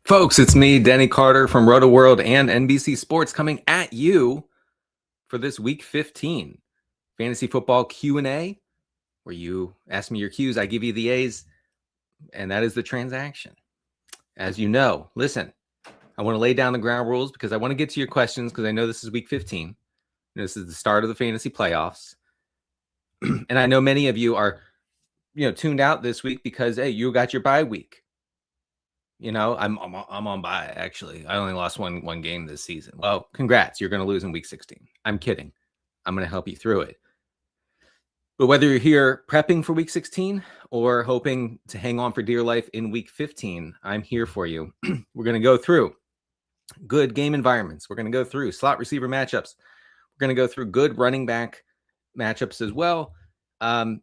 Folks, it's me, Denny Carter from Rotoworld and NBC Sports coming at you for this week 15 fantasy football Q&A, where you ask me your Qs, I give you the A's, and that is the transaction. As you know, listen, I want to lay down the ground rules because I want to get to your questions because I know this is week 15. This is the start of the fantasy playoffs. And I know many of you are, tuned out this week because, hey, you got your bye week. I'm on bye, actually. I only lost one game this season. Well, congrats. You're going to lose in week 16. I'm kidding. I'm going to help you through it. But whether you're here prepping for week 16 or hoping to hang on for dear life in week 15, I'm here for you. We're going to go through good game environments. We're going to go through slot receiver matchups. We're going to go through good running back matchups as well. But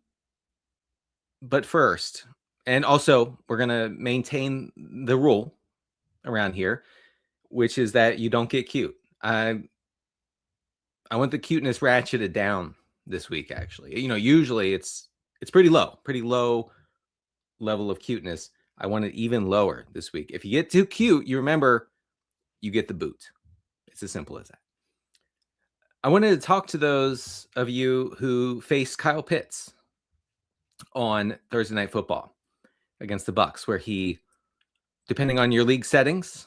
first, and also, we're going to maintain the rule around here, which is that you don't get cute. I want the cuteness ratcheted down this week, actually. Usually it's pretty low level of cuteness. I want it even lower this week. If you get too cute, you remember you get the boot. It's as simple as that. I wanted to talk to those of you who faced Kyle Pitts on Thursday Night Football against the Bucs, where he, depending on your league settings,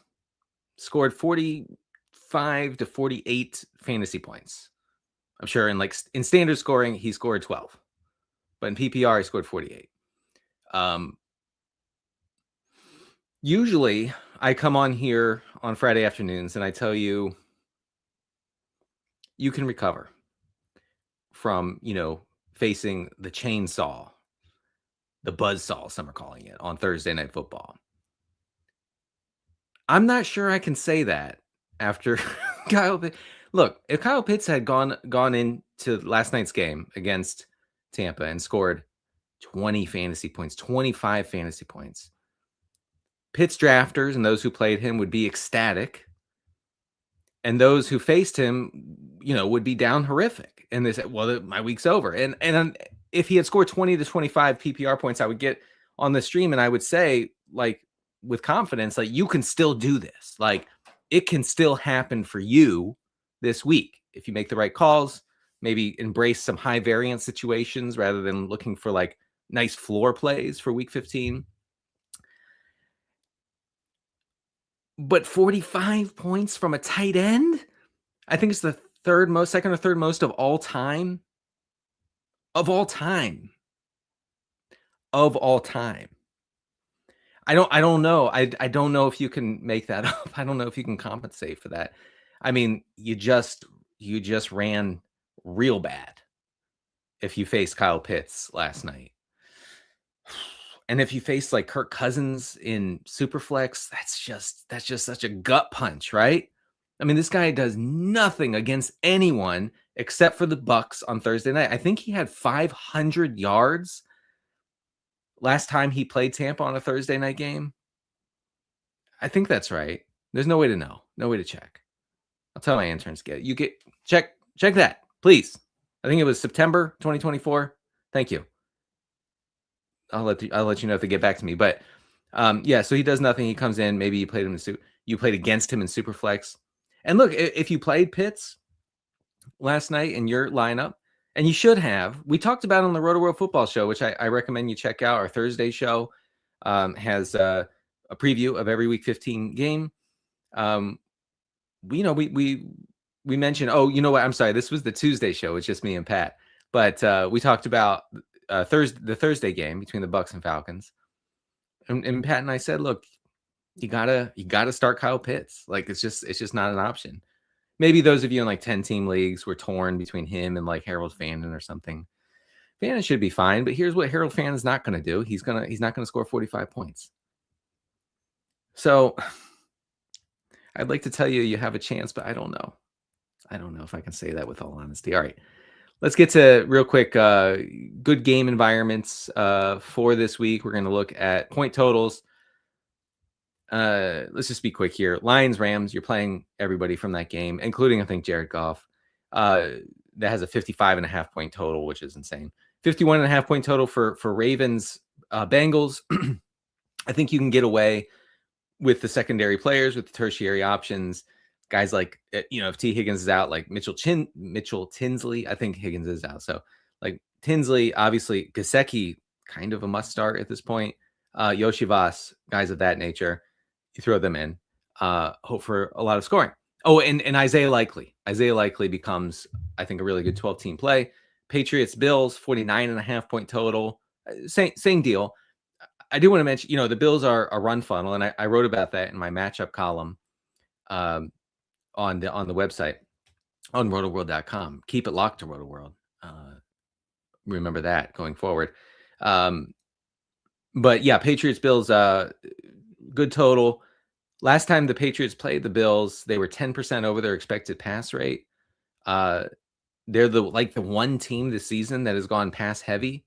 scored 45 to 48 fantasy points. I'm sure in standard scoring, he scored 12, but in PPR, he scored 48. Usually, I come on here on Friday afternoons and I tell you, you can recover from, facing the chainsaw, the buzzsaw, some are calling it, on Thursday Night Football. I'm not sure I can say that after Kyle Pitts. Look, if Kyle Pitts had gone into last night's game against Tampa and scored 20 fantasy points, 25 fantasy points, Pitts drafters and those who played him would be ecstatic. And those who faced him, would be down horrific. And they said, well, my week's over. And if he had scored 20 to 25 PPR points, I would get on the stream and I would say, with confidence, you can still do this. It can still happen for you this week if you make the right calls, maybe embrace some high variance situations rather than looking for nice floor plays for week 15. But 45 points from a tight end, I think it's the second or third most of all time. Of all time. I don't know. I don't know if you can make that up. I don't know if you can compensate for that. I mean, you just ran real bad if you faced Kyle Pitts last night. And if you face Kirk Cousins in Superflex, that's just such a gut punch, right? I mean, this guy does nothing against anyone except for the Bucs on Thursday night. I think he had 500 yards last time he played Tampa on a Thursday night game. I think that's right. There's no way to know. No way to check. I'll tell my interns check that, please. I think it was September 2024. Thank you. I'll let you know if they get back to me. But so he does nothing. He comes in. Maybe you played against him in Superflex. And look, if you played Pitts last night in your lineup, and you should have, we talked about it on the Rotoworld Football Show, which I recommend you check out. Our Thursday show has a preview of every Week 15 game. We mentioned. Oh, you know what? I'm sorry. This was the Tuesday show. It's just me and Pat. But we talked about the Thursday game between the Bucs and Falcons, and Pat and I said, look, you gotta start Kyle Pitts. It's just not an option. Maybe those of you in 10-team leagues were torn between him and Harold Fandon or something. Fandon should be fine, but here's what Harold Fandon's not going to do. He's not going to score 45 points. So I'd like to tell you have a chance, but I don't know. I don't know if I can say that with all honesty. All right. Let's get to real quick good game environments for this week. We're going to look at point totals. Let's just be quick here. Lions, Rams, you're playing everybody from that game, including, I think, Jared Goff. That has a 55.5 point total, which is insane. 51.5 point total for Ravens, Bengals. I think you can get away with the secondary players, with the tertiary options, guys like, if T. Higgins is out, like Mitchell Tinsley, I think Higgins is out. So like Tinsley, obviously Gesicki, kind of a must start at this point. Yoshivas, guys of that nature, you throw them in, hope for a lot of scoring. Oh, and Isaiah Likely becomes, I think, a really good 12-team play. Patriots, Bills, 49.5 point total. Same deal. I do want to mention, the Bills are a run funnel, and I wrote about that in my matchup column on the website on rotoworld.com. Keep it locked to Rotoworld. Remember that going forward. But yeah, Patriots, Bills, good total. Last time the Patriots played the Bills, they were 10% over their expected pass rate. They're the one team this season that has gone pass heavy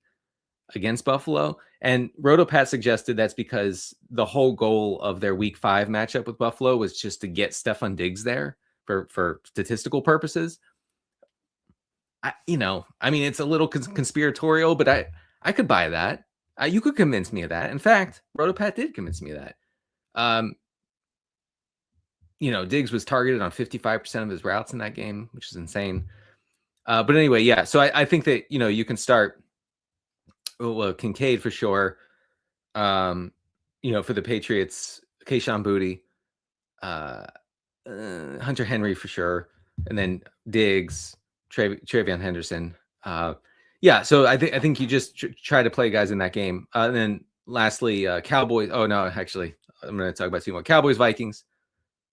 against Buffalo. And Rotopat suggested that's because the whole goal of their week 5 matchup with Buffalo was just to get Stephon Diggs there for statistical purposes. It's a little conspiratorial, but I could buy that. You could convince me of that. In fact, Rotopat did convince me of that. Diggs was targeted on 55% of his routes in that game, which is insane. But anyway, yeah. So I think that, you can start Kincaid for sure. For the Patriots, Kayshon Boutte, Hunter Henry for sure, and then Diggs, Travion Henderson. So I think you just try to play guys in that game. And then lastly, Cowboys. Oh no, actually, I'm going to talk about 2 more. Cowboys, Vikings.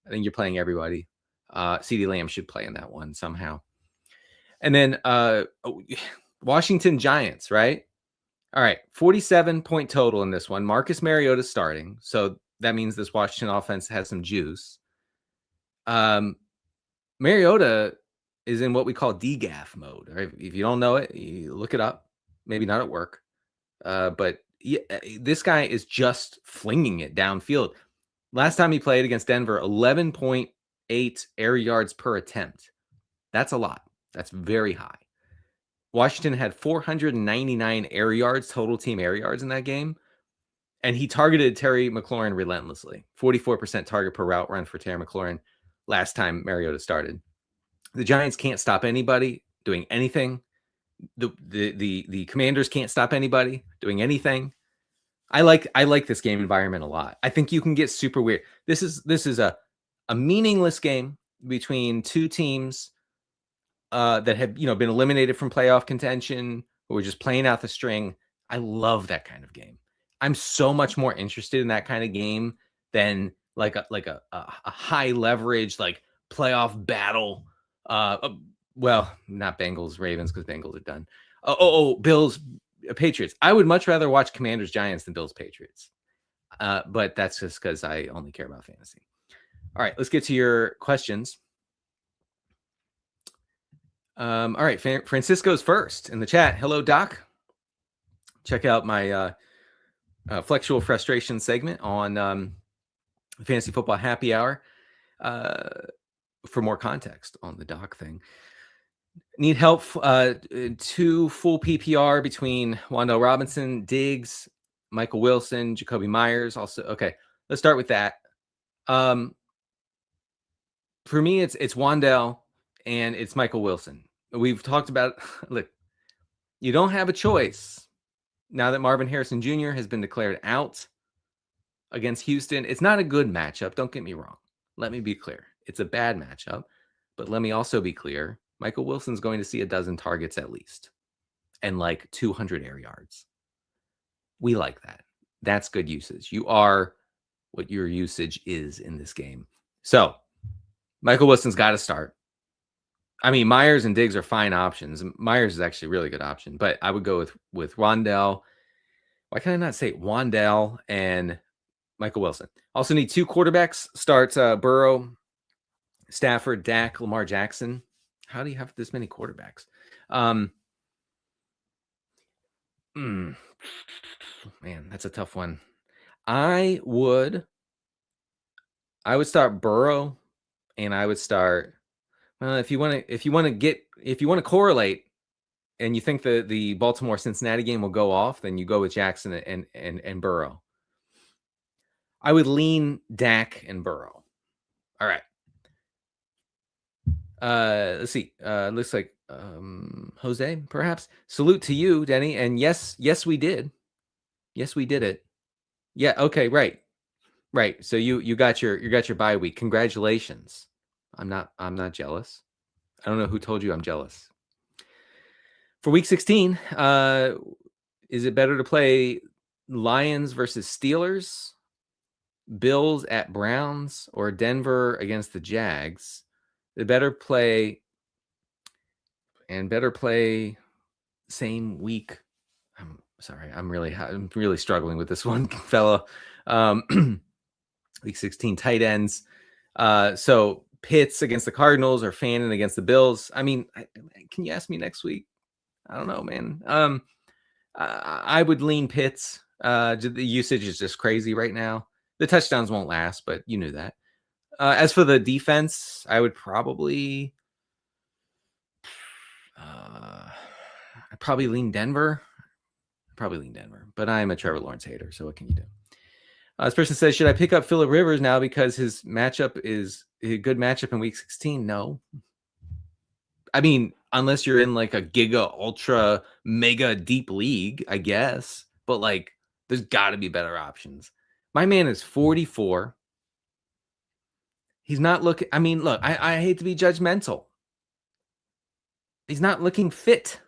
I think you're playing everybody. CeeDee Lamb should play in that one somehow. And then Washington Giants, right? All right, 47-point total in this one. Marcus Mariota starting, so that means this Washington offense has some juice. Mariota is in what we call DGAF mode. Right? If you don't know it, you look it up. Maybe not at work, but this guy is just flinging it downfield. Last time he played against Denver, 11.8 air yards per attempt. That's a lot. That's very high. Washington had 499 air yards, total team air yards in that game. And he targeted Terry McLaurin relentlessly. 44% target per route run for Terry McLaurin last time Mariota started. The Giants can't stop anybody doing anything. The Commanders can't stop anybody doing anything. I like this game environment a lot. I think you can get super weird. This is a meaningless game between two teams that have been eliminated from playoff contention, who are just playing out the string. I love that kind of game. I'm so much more interested in that kind of game than like a high leverage like playoff battle. Well, not Bengals Ravens because Bengals are done. Bills Patriots. I would much rather watch Commanders Giants than Bills Patriots. But that's just because I only care about fantasy. All right, let's get to your questions. All right, Francisco's first in the chat. Hello, Doc. Check out my Flexual Frustration segment on Fantasy Football Happy Hour for more context on the Doc thing. Need help 2 full PPR between Wan'Dale Robinson, Diggs, Michael Wilson, Jacoby Myers. Also, okay, let's start with that. For me, it's Wan'Dale and it's Michael Wilson. We've talked about, look, you don't have a choice now that Marvin Harrison Jr. has been declared out against Houston. It's not a good matchup. Don't get me wrong. Let me be clear. It's a bad matchup, but let me also be clear. Michael Wilson's going to see a dozen targets at least and like 200 air yards. We like that. That's good usage. You are what your usage is in this game. So Michael Wilson's got to start. I mean, Myers and Diggs are fine options. Myers is actually a really good option, but I would go with Wan'Dale. Why can I not say Wan'Dale and Michael Wilson? Also need 2 quarterbacks. Start Burrow, Stafford, Dak, Lamar Jackson. How do you have this many quarterbacks? Man, that's a tough one. I would start Burrow, and I would start. Well, if you want to correlate, and you think the Baltimore Cincinnati game will go off, then you go with Jackson and Burrow. I would lean Dak and Burrow. All right. Let's see. Looks like Jose, perhaps. Salute to you, Denny. And yes, we did. Yes, we did it. Yeah. Okay. Right. So you got your bye week. Congratulations. I'm not jealous. I don't know who told you I'm jealous. For week 16, is it better to play Lions versus Steelers, Bills at Browns, or Denver against the Jags? The better play same week. I'm sorry. I'm really struggling with this one, fellow. Week 16 tight ends. So Pitts against the Cardinals or Fannin against the Bills. I mean, can you ask me next week? I don't know, man. I would lean Pitts. The usage is just crazy right now. The touchdowns won't last, but you knew that. As for the defense, I would probably I'd probably lean Denver. But I'm a Trevor Lawrence hater, so what can you do? This person says, should I pick up Phillip Rivers now because his matchup is a good matchup in week 16? No. I mean, unless you're in like a giga, ultra, mega deep league, I guess. But like, there's got to be better options. My man is 44. He's not looking. I mean, look, I hate to be judgmental. He's not looking fit.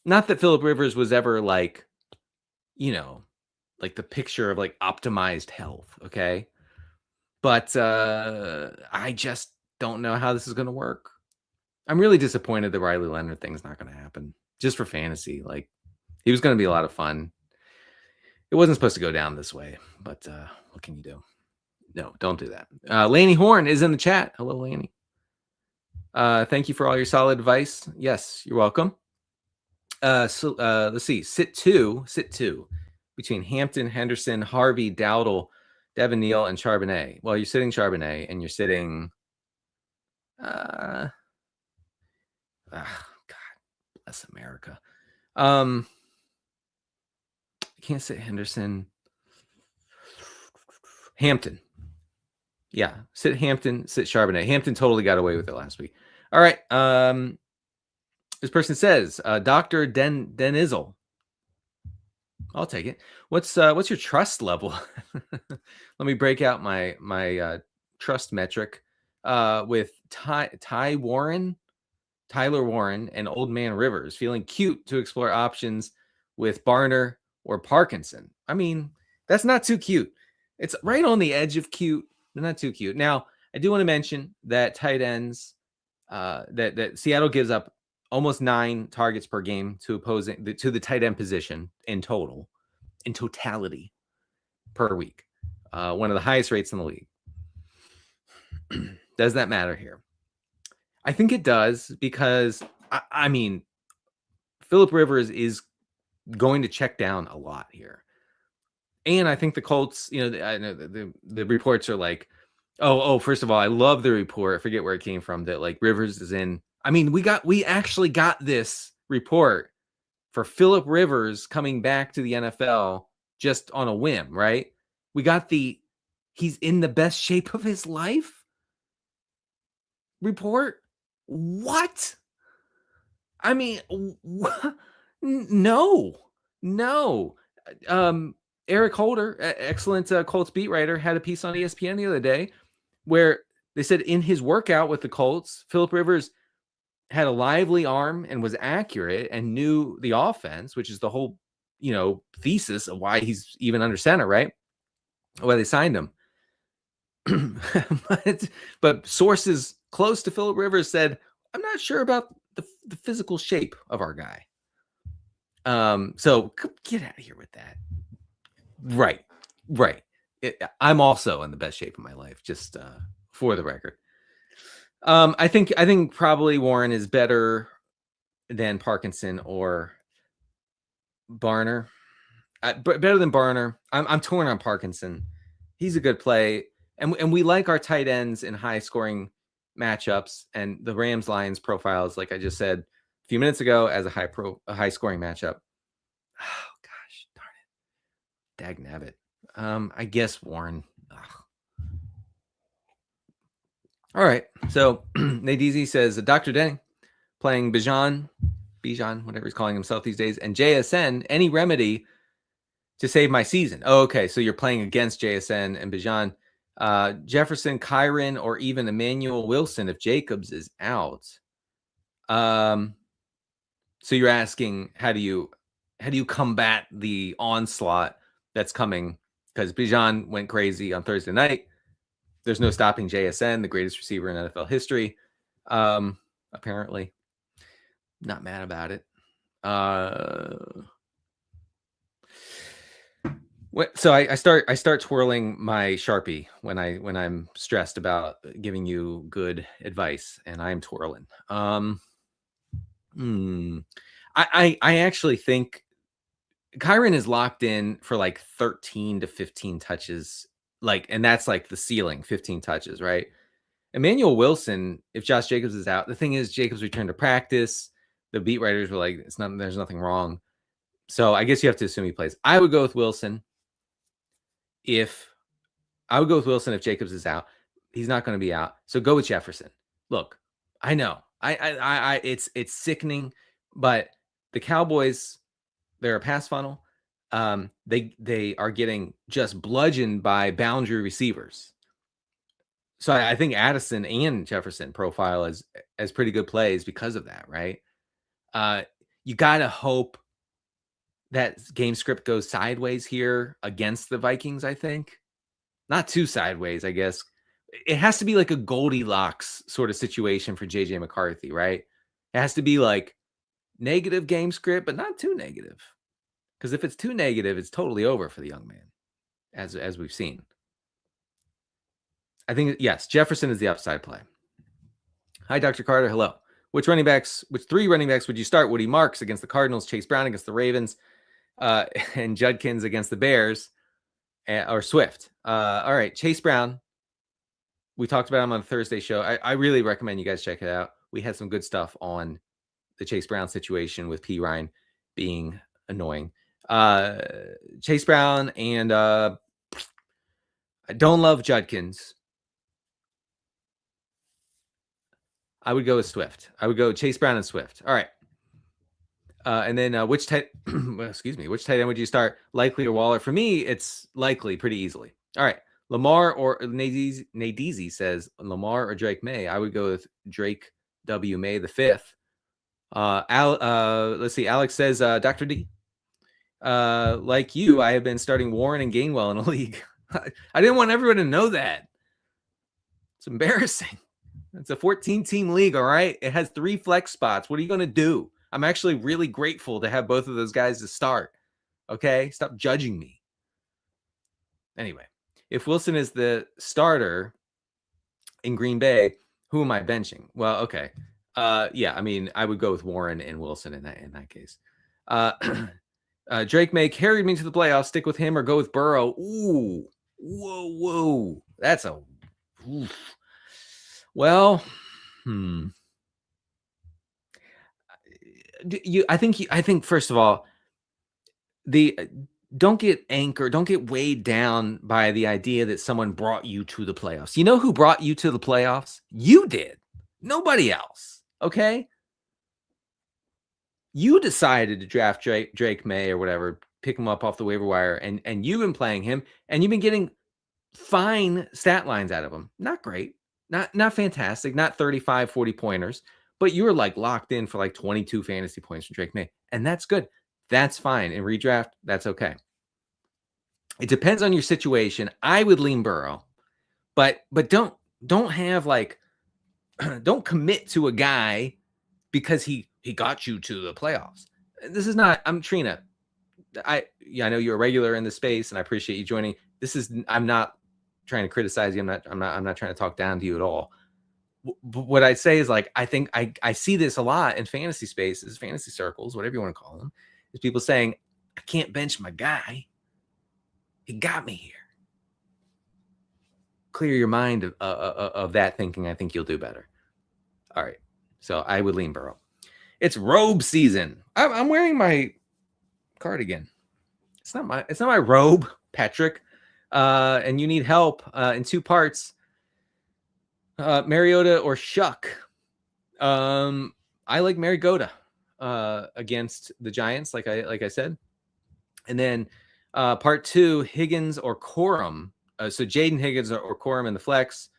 Not that Phillip Rivers was ever like, like the picture of like optimized health. Okay. But I just don't know how this is going to work. I'm really disappointed the Riley Leonard thing's not going to happen just for fantasy. Like, he was going to be a lot of fun. It wasn't supposed to go down this way, but what can you do? No, don't do that. Laney Horn is in the chat. Hello, Laney. Thank you for all your solid advice. Yes, you're welcome. So let's see. Sit two between Hampton, Henderson, Harvey, Dowdle, Devin Neal, and Charbonnet. Well, you're sitting Charbonnet, and you're sitting. God bless America. I can't sit Henderson. Hampton. Yeah, sit Hampton, sit Charbonnet. Hampton totally got away with it last week. All right. This person says, Dr. Denizel. I'll take it. What's your trust level? Let me break out my trust metric with Tyler Warren, and Old Man Rivers, feeling cute to explore options with Barner or Parkinson. I mean, that's not too cute. It's right on the edge of cute, but not too cute. Now, I do want to mention that tight ends, that Seattle gives up almost 9 targets per game to the tight end position in totality per week. One of the highest rates in the league. Does that matter here? I think it does, because I mean, Phillip Rivers is going to check down a lot here. And I think the Colts, I know the reports are like, oh, first of all, I love the report. I forget where it came from, that like Rivers is in. I mean, we actually got this report for Phillip Rivers coming back to the NFL just on a whim, right? We got he's in the best shape of his life report. What? I mean, no. Eric Holder, excellent Colts beat writer, had a piece on ESPN the other day where they said in his workout with the Colts, Phillip Rivers had a lively arm and was accurate and knew the offense, which is the whole, thesis of why he's even under center, right? Why they signed him. but sources close to Phillip Rivers said, I'm not sure about the physical shape of our guy. So get out of here with that. Right. I'm also in the best shape of my life, just for the record. I think probably Warren is better than Parkinson or Barner. Better than Barner. I'm torn on Parkinson. He's a good play, and we like our tight ends in high scoring matchups, and the Rams Lions profiles, like I just said a few minutes ago, as a high scoring matchup. Oh gosh, darn it, dag nabbit. I guess Warren. Ugh. All right. So Nadezi says Dr. Denny playing Bijan, whatever he's calling himself these days, and JSN. Any remedy to save my season? Oh, okay. So you're playing against JSN and Bijan. Jefferson, Kyron, or even Emmanuel Wilson if Jacobs is out. So you're asking how do you combat the onslaught that's coming? Because Bijan went crazy on Thursday night. There's no stopping JSN, the greatest receiver in NFL history. Apparently, not mad about it. So I start twirling my Sharpie when I'm stressed about giving you good advice, and I'm twirling. I actually think Kyron is locked in for like 13 to 15 touches, and that's like the ceiling, 15 touches, right? Emmanuel Wilson, if Josh Jacobs is out, the thing is Jacobs returned to practice. The beat writers were like, there's nothing wrong. So I guess you have to assume he plays. I would go with Wilson if Jacobs is out. He's not going to be out. So go with Jefferson. Look, I know. It's sickening, but the Cowboys, they're a pass funnel. They are getting just bludgeoned by boundary receivers. So I think Addison and Jefferson profile as pretty good plays because of that, right? You got to hope that game script goes sideways here against the Vikings, I think. Not too sideways, I guess. It has to be like a Goldilocks sort of situation for JJ McCarthy, right? It has to be like negative game script, but not too negative. Because if it's too negative, it's totally over for the young man, as we've seen. I think, yes, Jefferson is the upside play. Hi, Dr. Carter. Hello. Which three running backs would you start? Woody Marks against the Cardinals, Chase Brown against the Ravens, and Judkins against the Bears, or Swift? All right, Chase Brown. We talked about him on the Thursday show. I really recommend you guys check it out. We had some good stuff on the Chase Brown situation with P. Ryan being annoying. Chase Brown and I don't love Judkins. I would go with Swift. I would go Chase Brown and Swift. All right. And then which tight end would you start? Likely or Waller? For me, it's Likely pretty easily. All right. Lamar or Nadezi says Lamar or Drake May. I would go with Drake W. May the 5th. Let's see. Alex says Dr. D. Like you, I have been starting Warren and Gainwell in a league. I didn't want everyone to know that. It's embarrassing. It's a 14-team league, all right? It has 3 flex spots. What are you going to do? I'm actually really grateful to have both of those guys to start, okay? Stop judging me. Anyway, if Wilson is the starter in Green Bay, who am I benching? Well, okay. Yeah, I mean, I would go with Warren and Wilson in that case. Drake May carried me to the playoffs. Stick with him or go with Burrow. Ooh, whoa. That's a... Oof. Well, I think first of all, don't get weighed down by the idea that someone brought you to the playoffs. You know who brought you to the playoffs? You did. Nobody else. Okay? You decided to draft Drake May or whatever, pick him up off the waiver wire, and you've been playing him, and you've been getting fine stat lines out of him. Not great. Not fantastic, not 35, 40 pointers, but you were like locked in for like 22 fantasy points from Drake May. And that's good. That's fine. In redraft, that's okay. It depends on your situation. I would lean Burrow, but don't have like, don't commit to a guy because he got you to the playoffs. I'm Trina. I know you're a regular in the space and I appreciate you joining. I'm not trying to criticize you. I'm not trying to talk down to you at all. What I'd say is like, I think I see this a lot in fantasy spaces, fantasy circles, whatever you want to call them, is people saying, I can't bench my guy. He got me here. Clear your mind of that thinking. I think you'll do better. All right. So I would lean Burrow. It's robe season. I'm wearing my cardigan. It's not my robe, Patrick. and you need help in 2 parts, Mariota or Shuck. I like Mariota against the Giants, like I said. And then part 2, Higgins or Corum. So Jaden Higgins or Corum in the flex.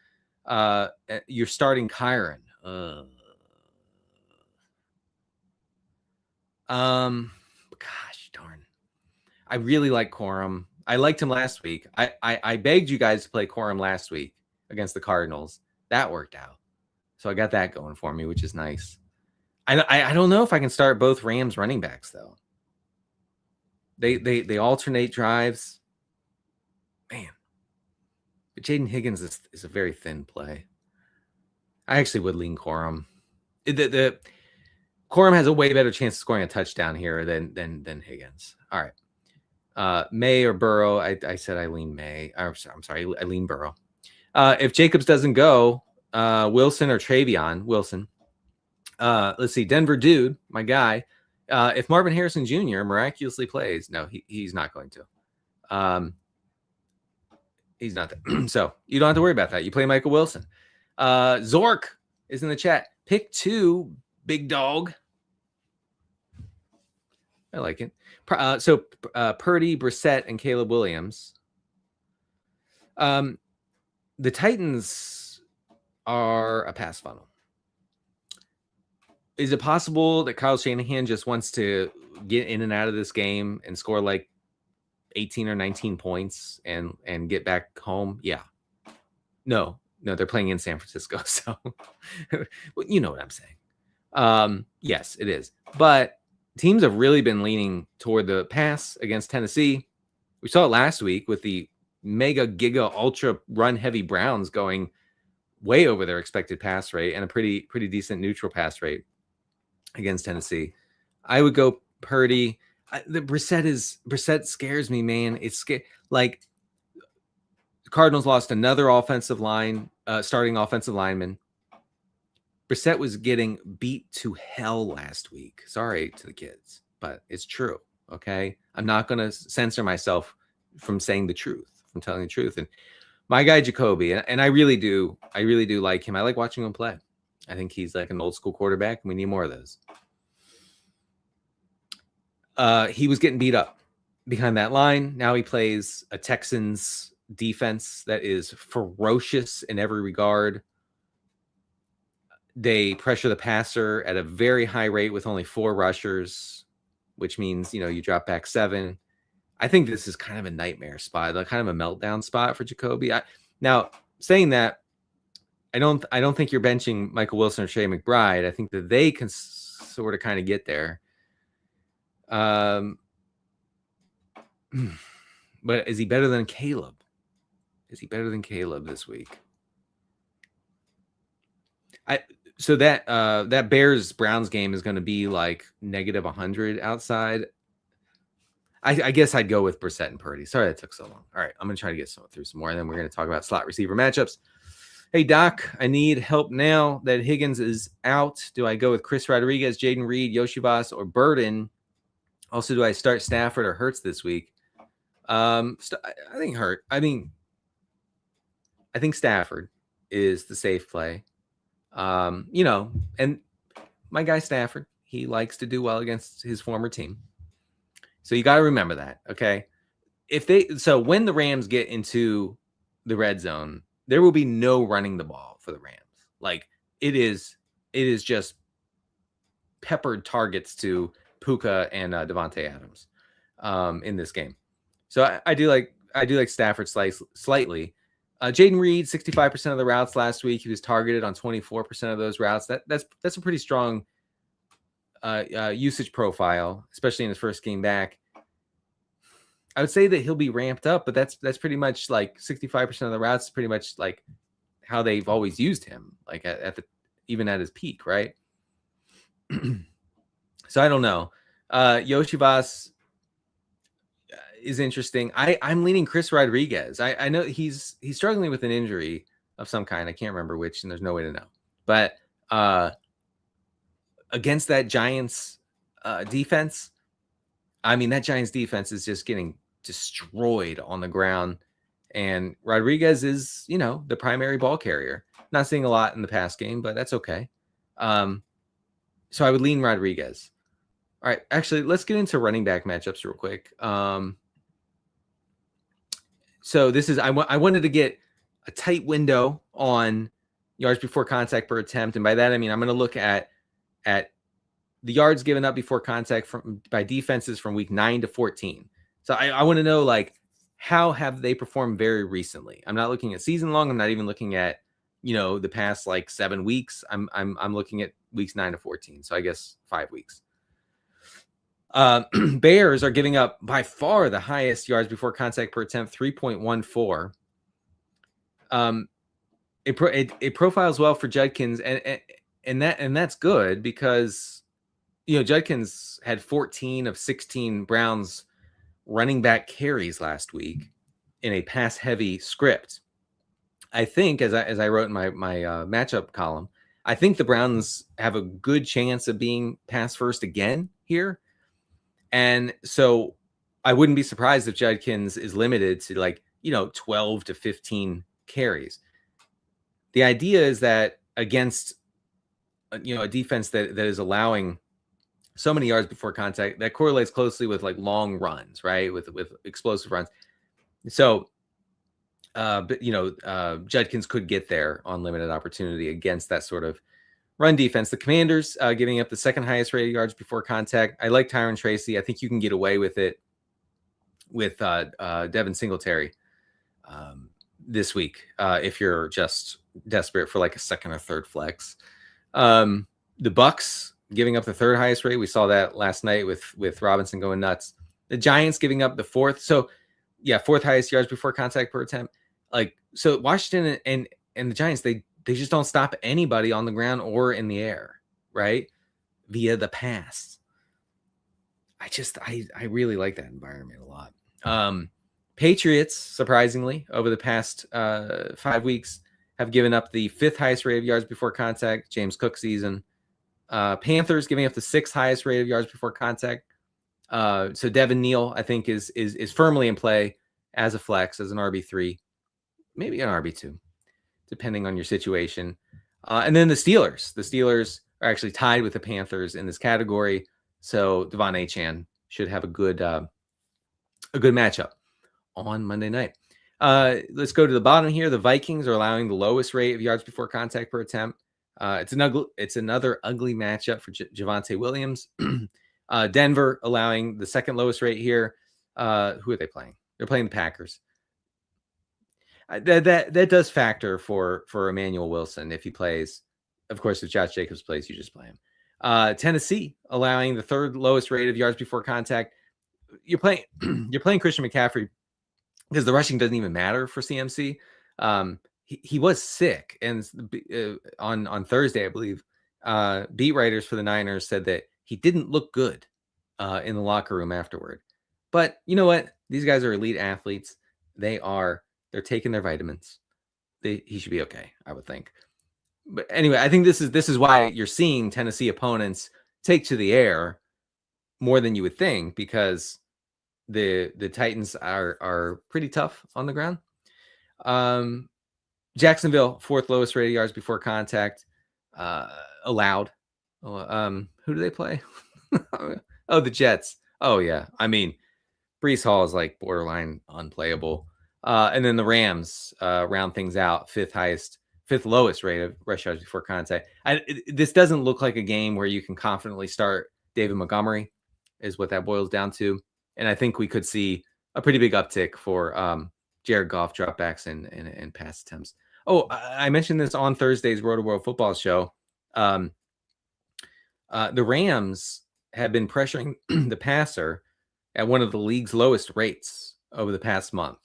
You're starting Kyron. Gosh darn. I really like Corum. I liked him last week. I begged you guys to play Corum last week against the Cardinals. That worked out. So I got that going for me, which is nice. I don't know if I can start both Rams running backs though. They alternate drives. Man. But Jaden Higgins is a very thin play. I actually would lean Corum. The Corum has a way better chance of scoring a touchdown here than Higgins. All right. May or Burrow. I said I lean May. I'm sorry. I lean Burrow. If Jacobs doesn't go, Wilson or Travion. Wilson. Let's see. Denver Dude, my guy. If Marvin Harrison Jr. miraculously plays, no, he's not going to. He's not there. So you don't have to worry about that. You play Michael Wilson. Zork is in the chat. Pick 2, big dog. I like it. So Purdy, Brissett, and Caleb Williams. The Titans are a pass funnel. Is it possible that Kyle Shanahan just wants to get in and out of this game and score like 18 or 19 points and get back home? Yeah. No, they're playing in San Francisco. So you know what I'm saying. Yes, it is. But teams have really been leaning toward the pass against Tennessee. We saw it last week with the mega giga ultra run heavy Browns going way over their expected pass rate and a pretty decent neutral pass rate against Tennessee. I would go Purdy. The Brissett scares me, man. It's like Cardinals lost another offensive line, starting offensive lineman. Brissett was getting beat to hell last week. Sorry to the kids, but it's true. Okay. I'm not going to censor myself from saying the truth, from telling the truth. And my guy, Jacoby, and I really do like him. I like watching him play. I think he's like an old school quarterback. And we need more of those. He was getting beat up behind that line. Now he plays a Texans defense that is ferocious in every regard. They pressure the passer at a very high rate with only 4 rushers, which means, you drop back 7. I think this is kind of a nightmare spot, like kind of a meltdown spot for Jacoby. Now, saying that, I don't think you're benching Michael Wilson or Trey McBride. I think that they can sort of kind of get there. But is he better than Caleb? Is he better than Caleb this week? So that Bears Browns game is going to be like negative 100 outside. I guess I'd go with Brissett and Purdy. Sorry that took so long. All right, I'm going to try to get through some more, and then we're going to talk about slot receiver matchups. Hey, Doc, I need help now that Higgins is out. Do I go with Chris Rodriguez, Jaden Reed, Yoshivas, or Burden? Also, do I start Stafford or Hurts this week? I think I think Stafford is the safe play. And my guy Stafford, he likes to do well against his former team. So you got to remember that, okay? So when the Rams get into the red zone, there will be no running the ball for the Rams. Like it is just peppered targets to Puka and Devontae Adams in this game. So I do like Stafford slightly. Jaden Reed, 65% of the routes last week. He was targeted on 24% of those routes. That's a pretty strong usage profile, especially in his first game back. I would say that he'll be ramped up, but that's pretty much like 65% of the routes, pretty much like how they've always used him, like even at his peak, right? So I don't know. Yoshivas is interesting. I'm leaning Chris Rodriguez. I know he's struggling with an injury of some kind. I can't remember which, and there's no way to know. But against that Giants defense, I mean, that Giants defense is just getting destroyed on the ground. And Rodriguez is, the primary ball carrier. Not seeing a lot in the pass game, but that's okay. So I would lean Rodriguez. All right, actually, let's get into running back matchups real quick. So this is I wanted to get a tight window on yards before contact per attempt, and by that I mean I'm going to look at the yards given up before contact by defenses from week 9 to 14. So I want to know, like, how have they performed very recently? I'm not looking at season long. I'm not even looking at the past like 7 weeks. I'm looking at weeks 9 to 14. So I guess 5 weeks. Bears are giving up by far the highest yards before contact per attempt, 3.14. It profiles well for Judkins, and that's good because Judkins had 14 of 16 Browns running back carries last week in a pass heavy script. I think, as I wrote in my matchup column, I think the Browns have a good chance of being pass first again here. And so I wouldn't be surprised if Judkins is limited to 12 to 15 carries. The idea is that against a defense that is allowing so many yards before contact, that correlates closely with like long runs, right? With explosive runs. So Judkins could get there on limited opportunity against that sort of run defense. The Commanders giving up the second highest rated yards before contact. I like Tyron Tracy. I think you can get away with it with Devin Singletary this week if you're just desperate for like a second or third flex. The Bucks giving up the third highest rate. We saw that last night with Robinson going nuts. The Giants giving up the fourth. So yeah, fourth highest yards before contact per attempt. Like, so Washington and the Giants, they just don't stop anybody on the ground or in the air, right? Via the pass. I really like that environment a lot. Patriots, surprisingly, over the past 5 weeks, have given up the fifth highest rate of yards before contact, James Cook season. Panthers giving up the sixth highest rate of yards before contact. So Devin Neal, I think, is firmly in play as a flex, as an RB3, maybe an RB2, depending on your situation. And then the Steelers. The Steelers are actually tied with the Panthers in this category. So Devon Achane should have a good matchup on Monday night. Let's go to the bottom here. The Vikings are allowing the lowest rate of yards before contact per attempt. It's another ugly matchup for Javonte Williams. Denver allowing the second lowest rate here. Who are they playing? They're playing the Packers. That does factor for Emmanuel Wilson if he plays. Of course, if Josh Jacobs plays, you just play him. Tennessee allowing the third lowest rate of yards before contact. You're playing Christian McCaffrey because the rushing doesn't even matter for CMC. He was sick, and on Thursday, I believe, beat writers for the Niners said that he didn't look good in the locker room afterward. But you know what? These guys are elite athletes. They're taking their vitamins. He should be okay, I would think. But anyway, I think this is why you're seeing Tennessee opponents take to the air more than you would think, because the Titans are pretty tough on the ground. Jacksonville, fourth lowest rated yards before contact allowed. Who do they play? Oh, the Jets. Oh yeah, I mean, Breece Hall is like borderline unplayable. And then the Rams round things out, fifth lowest rate of rush yards before contact. This doesn't look like a game where you can confidently start David Montgomery, is what that boils down to. And I think we could see a pretty big uptick for Jared Goff dropbacks and pass attempts. Oh, I mentioned this on Thursday's Rotoworld football show. The Rams have been pressuring the passer at one of the league's lowest rates over the past month.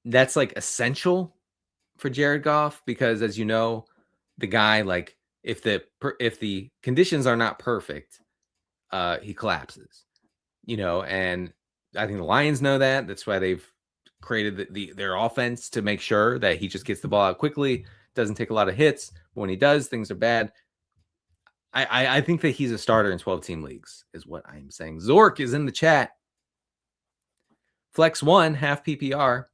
That's like essential for Jared Goff because, as you know, the guy, like, if the conditions are not perfect, he collapses. And I think the Lions know that. That's why they've created their offense to make sure that he just gets the ball out quickly, doesn't take a lot of hits. But when he does, things are bad. I think that he's a starter in 12-team leagues, is what I'm saying. Zork is in the chat. Flex 1, half PPR.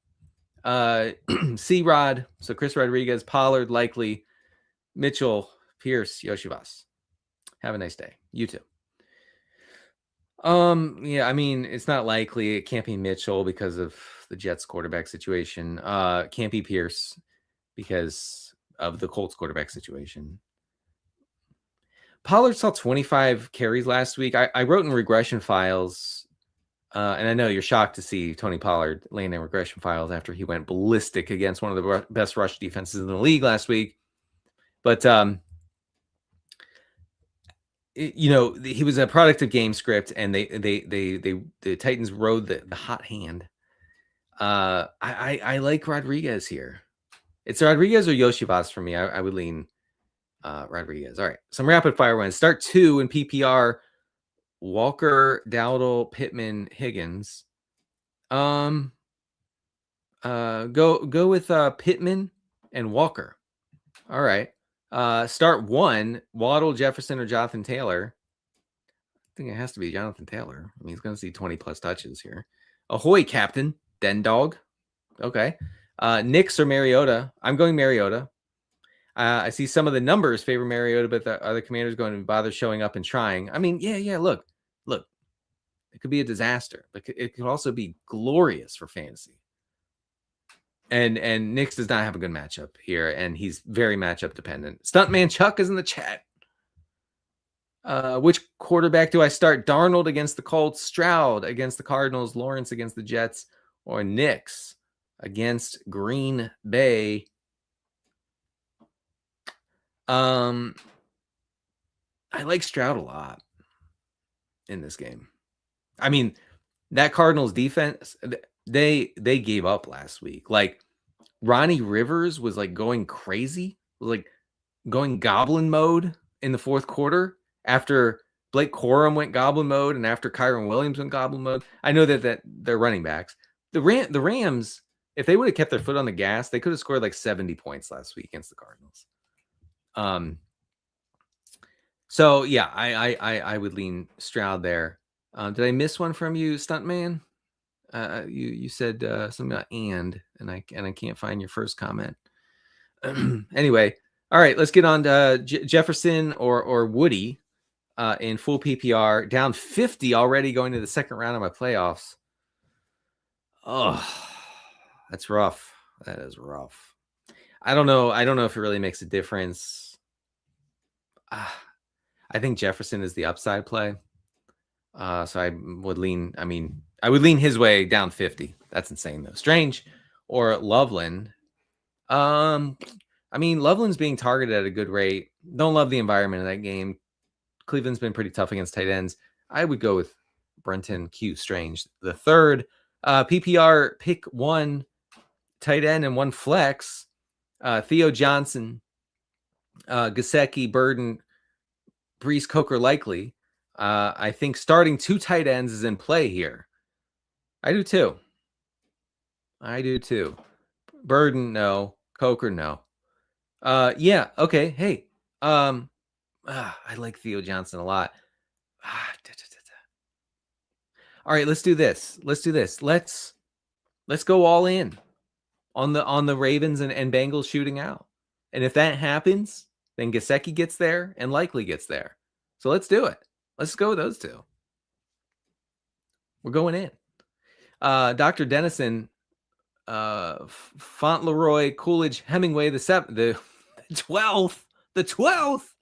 C-Rod, so Chris Rodriguez, Pollard, likely, Mitchell, Pierce, Yoshivas. Have a nice day. You too. Yeah, I mean, it's not likely. It can't be Mitchell because of the Jets quarterback situation. Can't be Pierce because of the Colts quarterback situation. Pollard saw 25 carries last week. I wrote in regression files, and I know you're shocked to see Tony Pollard laying in regression files after he went ballistic against one of the best rush defenses in the league last week. But he was a product of game script, and the Titans rode the hot hand. I like Rodriguez here. It's Rodriguez or Yoshivas for me. I would lean Rodriguez. All right, some rapid fire ones. Start 2 in PPR. Walker, Dowdle, Pittman, Higgins. Go with Pittman and Walker. All right. Start 1, Waddle, Jefferson, or Jonathan Taylor. I think it has to be Jonathan Taylor. I mean, he's going to see 20 plus touches here. Ahoy, Captain. Den Dog. Okay. Knicks or Mariota. I'm going Mariota. I see some of the numbers favor Mariota, but the other Commanders going to bother showing up and trying. I mean, yeah. Look. It could be a disaster, but it could also be glorious for fantasy. And Knicks does not have a good matchup here, and he's very matchup dependent. Stuntman Chuck is in the chat. Which quarterback do I start? Darnold against the Colts, Stroud against the Cardinals, Lawrence against the Jets, or Knicks against Green Bay? I like Stroud a lot in this game. I mean, that Cardinals defense, they gave up last week. Like, Ronnie Rivers was like going crazy, like going goblin mode in the fourth quarter after Blake Corum went goblin mode and after Kyron Williams went goblin mode. I know that they're running backs. The Rams, if they would have kept their foot on the gas, they could have scored like 70 points last week against the Cardinals. So yeah, I would lean Stroud there. Did I miss one from you, Stuntman? You said something about and I can't find your first comment. Anyway, all right, let's get on to Jefferson or Woody in full PPR, down 50 already going to the second round of my playoffs. Oh, that's rough. That is rough. I don't know if it really makes a difference. I think Jefferson is the upside play. So I would lean his way down 50. That's insane though. Strange or Loveland. Loveland's being targeted at a good rate. Don't love the environment of that game. Cleveland's been pretty tough against tight ends. I would go with Brenton Q. Strange. The third PPR pick 1 tight end and 1 flex. Theo Johnson, Gesicki, Burden, Brees, Coker, likely. I think starting 2 tight ends is in play here. I do too. Burden, no. Coker, no. Yeah, okay. Hey, I like Theo Johnson a lot. All right, let's do this. Let's go all in on the Ravens and Bengals shooting out. And if that happens, then Gesicki gets there and likely gets there. So let's do it. Let's go with those 2. We're going in. Dr. Dennison, Fauntleroy, Coolidge, Hemingway, the 12th. The 12th.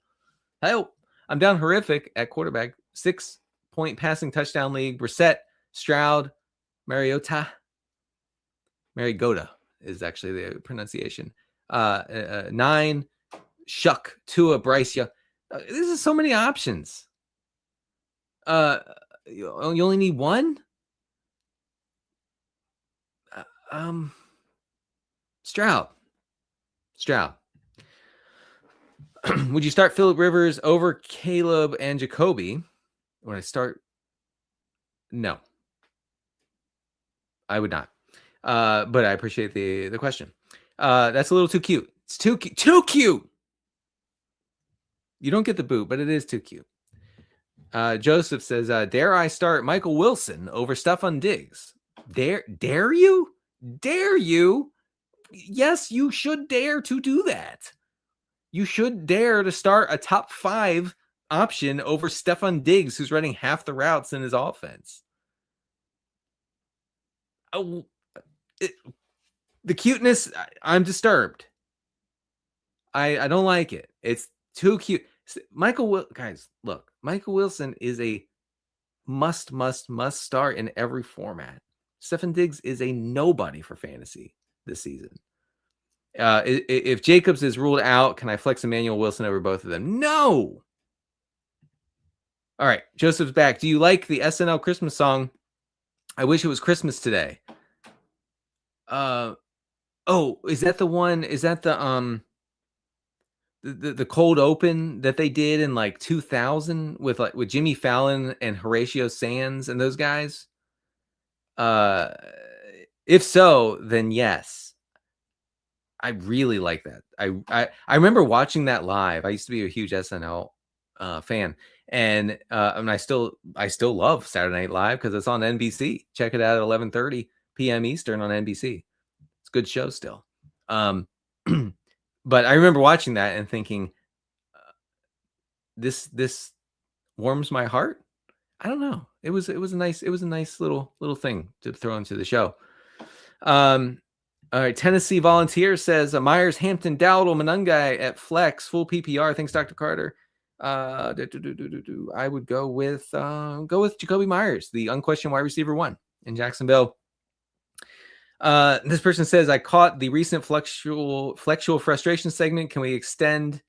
Help. I'm down horrific at quarterback. 6-point passing touchdown league. Brissett, Stroud, Mariota is actually the pronunciation. 9, Shuck, Tua, Bryce Young. This is so many options. You only need 1. Stroud. Would you start Phillip Rivers over Caleb and Jacoby? Would I start? No, I would not. But I appreciate the question. That's a little too cute. It's too cute. You don't get the boot, but it is too cute. Joseph says, dare I start Michael Wilson over Stephon Diggs? Dare you? Dare you? Yes, you should dare to do that. You should dare to start a top 5 option over Stefan Diggs, who's running half the routes in his offense. Oh, the cuteness, I'm disturbed. I don't like it. It's too cute. Guys, look, Michael Wilson is a must start in every format. Stefan Diggs is a nobody for fantasy this season. If Jacobs is ruled out, can I flex Emmanuel Wilson over both of them? No. All right, Joseph's back. Do you like the SNL Christmas song? I wish it was Christmas today. Oh, is that the one? Is that the cold open that they did in like 2000 with Jimmy Fallon and Horatio Sands and those guys? If so, then yes. I really like that. I remember watching that live. I used to be a huge SNL fan, and I still love Saturday Night Live because it's on NBC. Check it out at 11:30 p.m. Eastern on NBC. It's a good show still. But I remember watching that and thinking, this warms my heart. I don't know. It was a nice little thing to throw into the show. All right, Tennessee Volunteer says Myers, Hampton, Dowdle, Monungai at flex, full PPR. Thanks, Dr. Carter. I would go with Jacoby Myers, the unquestioned wide receiver 1 in Jacksonville. This person says, I caught the recent flexual frustration segment. Can we extend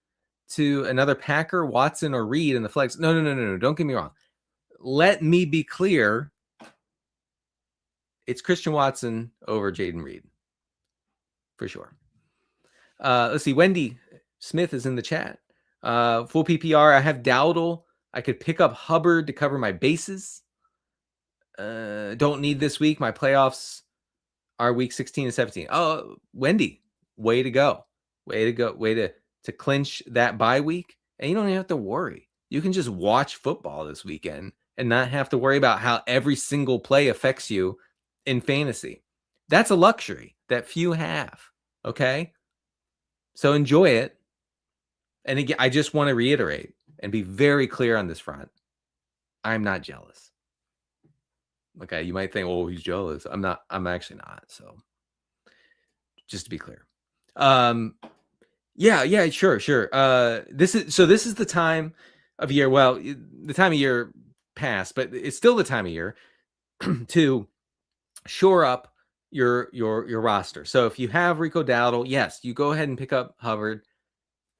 to another Packer, Watson or Reed in the flex? No. Don't get me wrong. Let me be clear. It's Christian Watson over Jaden Reed. For sure. Let's see. Wendy Smith is in the chat. Full PPR. I have Dowdle. I could pick up Hubbard to cover my bases. Don't need this week. My playoffs are week 16 and 17. Oh, Wendy, way to go. Way to clinch that bye week. And you don't even have to worry. You can just watch football this weekend and not have to worry about how every single play affects you in fantasy. That's a luxury that few have. Okay. So enjoy it. And again, I just want to reiterate and be very clear on this front. I'm not jealous. Okay. You might think, oh, he's jealous. I'm not. I'm actually not. So just to be clear. Yeah, sure. This is the time of year. Well, the time of year passed, but it's still the time of year to shore up your roster. So if you have Rico Dowdle, yes, you go ahead and pick up Hubbard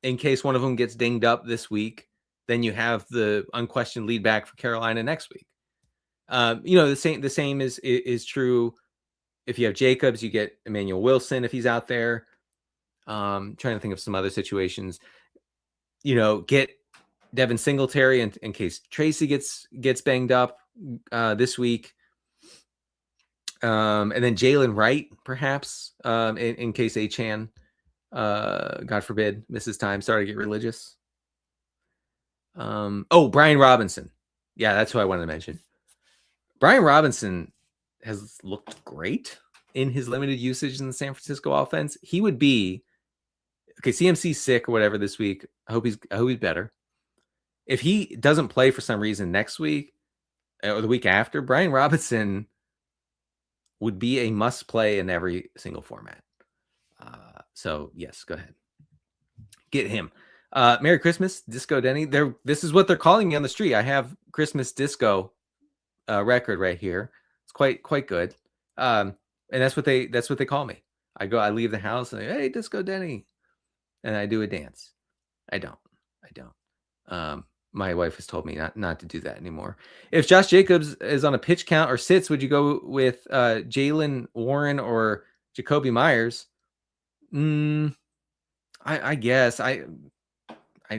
in case one of them gets dinged up this week. Then you have the unquestioned lead back for Carolina next week. The same is true. If you have Jacobs, you get Emmanuel Wilson if he's out there. Trying to think of some other situations. Get Devin Singletary in case Tracy gets banged up this week. And then Jalen Wright, perhaps, in case Achan, God forbid, misses time. Sorry to get religious. Brian Robinson. Yeah, that's who I wanted to mention. Brian Robinson has looked great in his limited usage in the San Francisco offense. He would be CMC's sick or whatever this week. I hope he's better. If he doesn't play for some reason next week or the week after, Brian Robinson would be a must play in every single format. So yes, go ahead. Get him. Merry Christmas, Disco Denny. This is what they're calling me on the street. I have Christmas disco record right here. It's quite good. And that's what they call me. I leave the house and hey, Disco Denny. And I do a dance. I don't. My wife has told me not to do that anymore. If Josh Jacobs is on a pitch count or sits, would you go with Jalen Warren or Jacoby Myers? I guess I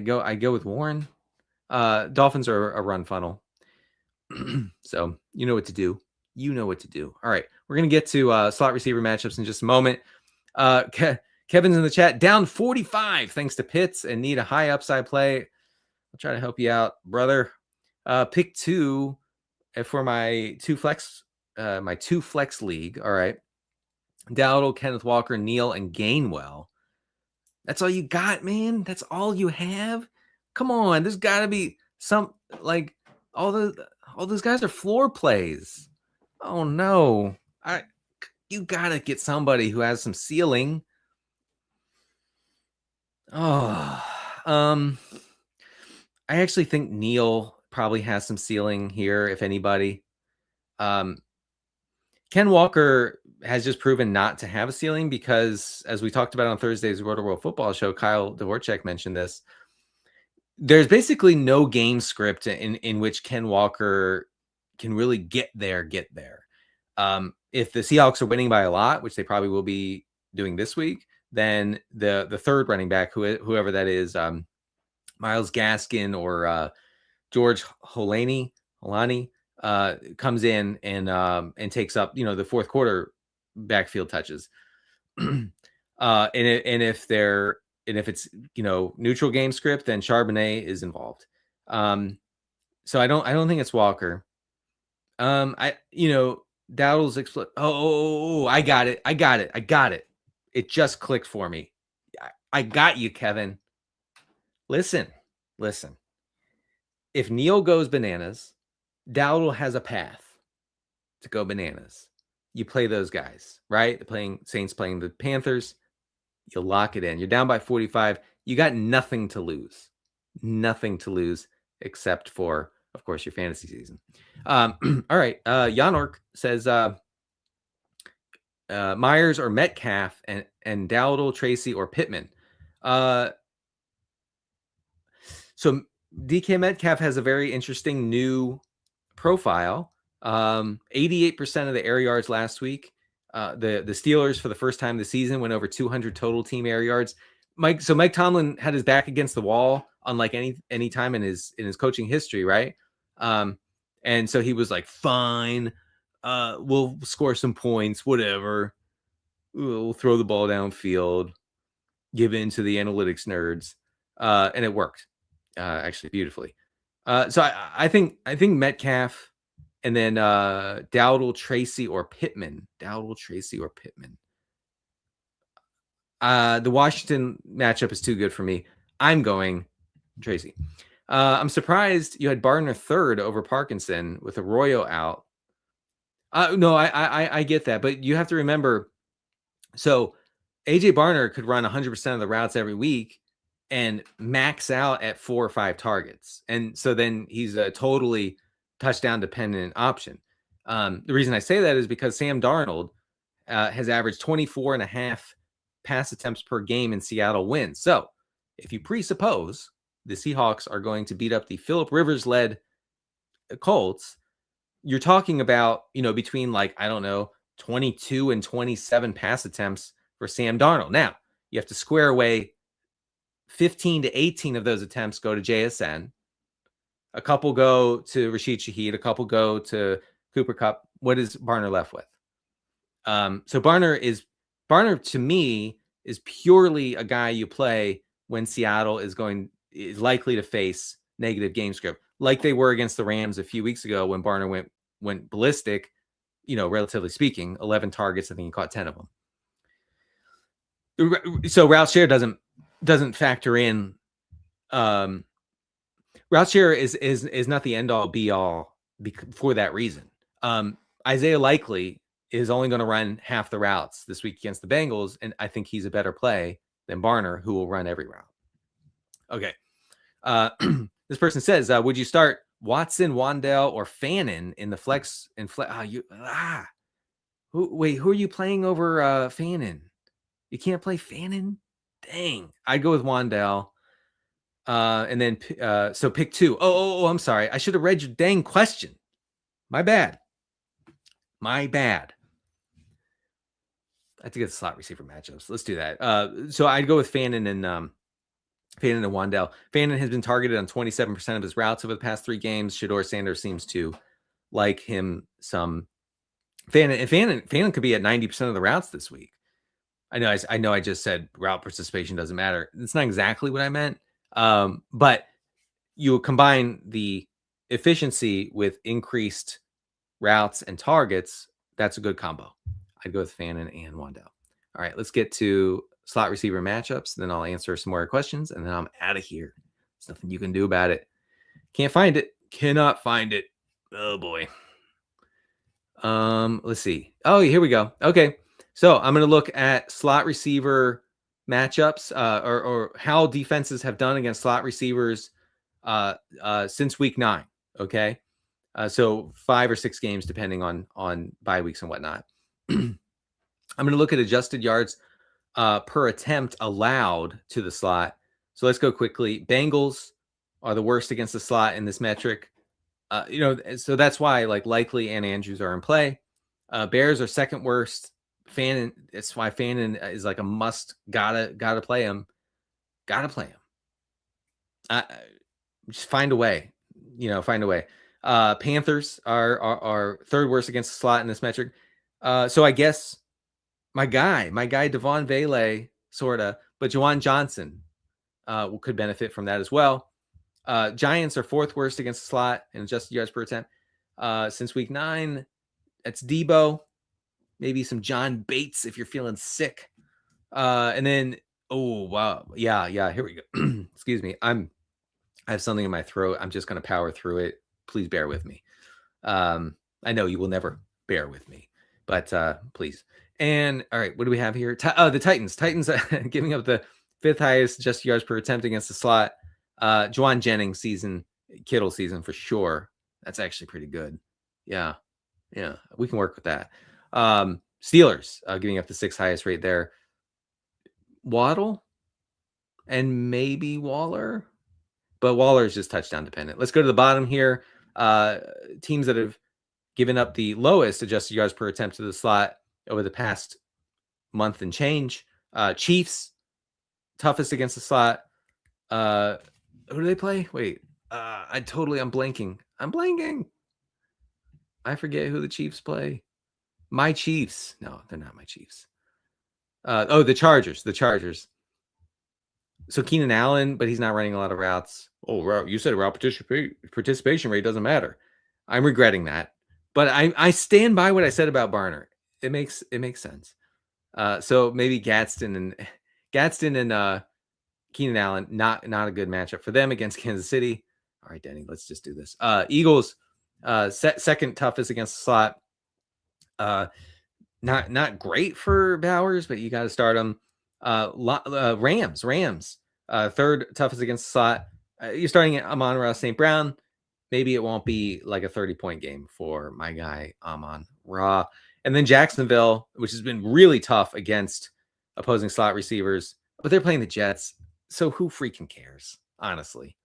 go with Warren. Dolphins are a run funnel. So you know what to do. All right. We're going to get to slot receiver matchups in just a moment. Kevin's in the chat, down 45 thanks to Pitts and need a high upside play. I'll try to help you out, brother. Pick 2 for my 2 flex my 2 flex league. All right. Dowdle, Kenneth Walker, Neal, and Gainwell. That's all you got, man? That's all you have? Come on, there's got to be some, like, all those guys are floor plays. Oh no. You got to get somebody who has some ceiling. Oh. I actually think Neal probably has some ceiling here, if anybody. Ken Walker has just proven not to have a ceiling because, as we talked about on Thursday's Rotoworld football show, Kyle Dvorchak mentioned this. There's basically no game script in which Ken Walker can really get there. If the Seahawks are winning by a lot, which they probably will be doing this week, then the third running back, whoever that is, Myles Gaskin or George Holani, comes in and takes up, the fourth quarter backfield touches. And if it's, neutral game script, then Charbonnet is involved. So I don't think it's Walker. Dowdle's I got it. It just clicked for me. I got you, Kevin. Listen. If Neal goes bananas, Dowdle has a path to go bananas. You play those guys, right? Saints playing the Panthers. You lock it in. You're down by 45. You got nothing to lose. Nothing to lose except for, of course, your fantasy season. All right. Janork says Myers or Metcalf and Dowdle, Tracy, or Pittman. So DK Metcalf has a very interesting new profile. 88% of the air yards last week. The Steelers, for the first time this season, went over 200 total team air yards. Mike Tomlin had his back against the wall, unlike any time in his coaching history, right? And so he was like, fine, we'll score some points, whatever. We'll throw the ball downfield, give in to the analytics nerds. And it worked, actually beautifully. So I think Metcalf, and then Dowdle, Tracy, or Pittman. The Washington matchup is too good for me. I'm going Tracy. I'm surprised you had Barner third over Parkinson with Arroyo out. No, I get that, but you have to remember. So AJ Barner could run 100% of the routes every week and max out at 4 or 5 targets, and so then he's a totally touchdown dependent option. The reason I say that is because Sam Darnold has averaged 24.5 pass attempts per game in Seattle wins. So if you presuppose the Seahawks are going to beat up the Phillip Rivers led Colts, you're talking about, between 22 and 27 pass attempts for Sam Darnold. Now you have to square away 15 to 18 of those attempts go to JSN. A couple go to Rashid Shaheed. A couple go to Cooper Kupp. What is Barner left with? So Barner to me is purely a guy you play when Seattle is likely to face negative game script, like they were against the Rams a few weeks ago when Barner went ballistic. Relatively speaking, 11 targets. I think he caught 10 of them. So route share doesn't factor in. Route share is not the end all be all for that reason. Isaiah Likely is only going to run half the routes this week against the Bengals, and I think he's a better play than Barner, who will run every route. Okay. This person says, would you start Watson, Wandell, or Fannin in the flex? Who are you playing over Fannin? You can't play Fannin? Dang. I'd go with Wandell. And then, so pick 2. Oh, I'm sorry. I should have read your dang question. My bad. I have to get the slot receiver matchups. Let's do that. So I'd go with Fannin and Wandell. Fannin has been targeted on 27% of his routes over the past 3 games. Shedeur Sanders seems to like him some. Fannin could be at 90% of the routes this week. I know I just said route participation doesn't matter. It's not exactly what I meant. But you combine the efficiency with increased routes, and targets, that's a good combo. I'd go with Fannin and Wandell. All right, let's get to slot receiver matchups. Then I'll answer some more questions, and then I'm out of here. There's nothing you can do about it. Can't find it. Cannot find it. Oh boy. Let's see. Oh, here we go. Okay, so I'm going to look at slot receiver matchups, or how defenses have done against slot receivers since week 9. Okay, so 5 or 6 games depending on bye weeks and whatnot. I'm going to look at adjusted yards per attempt allowed to the slot. So let's go quickly. Bengals are the worst against the slot in this metric. So that's why Likely and Andrews are in play. Bears are second worst. Fannin, that's why Fannin is like a must. Gotta play him. Gotta play him. Just find a way. Find a way. Panthers are third worst against the slot in this metric. So I guess my guy Devon Vele, sorta, but Juwan Johnson could benefit from that as well. Giants are fourth worst against the slot in adjusted yards per attempt since week 9. That's Debo, maybe some John Bates if you're feeling sick. And then, oh wow, yeah, here we go. Excuse me, I have something in my throat. I'm just gonna power through it. Please bear with me. I know you will never bear with me, but please. And all right, what do we have here? The Titans. Titans giving up the 5th highest adjusted yards per attempt against the slot. Juwan Jennings season, Kittle season for sure. That's actually pretty good. Yeah, we can work with that. Steelers giving up the 6th highest rate there. Waddle and maybe Waller, but Waller is just touchdown dependent. Let's go to the bottom here. Teams that have given up the lowest adjusted yards per attempt to the slot over the past month and change. Chiefs, toughest against the slot. Who do they play? Wait, I'm blanking. I forget who the Chiefs play. My Chiefs. No, they're not my Chiefs. The Chargers. So Keenan Allen, but he's not running a lot of routes. Oh, you said route participation rate doesn't matter. I'm regretting that, but I stand by what I said about Barner. It makes sense. So maybe Gadsden and Keenan Allen, not a good matchup for them against Kansas City. All right, Denny, let's just do this. Eagles, second toughest against the slot. Not great for Bowers, but you got to start them. Rams, third toughest against the slot. You're starting Amon-Ra St. Brown. Maybe it won't be like a 30-point game for my guy Amon-Ra. And then Jacksonville, which has been really tough against opposing slot receivers, but they're playing the Jets. So who freaking cares? Honestly,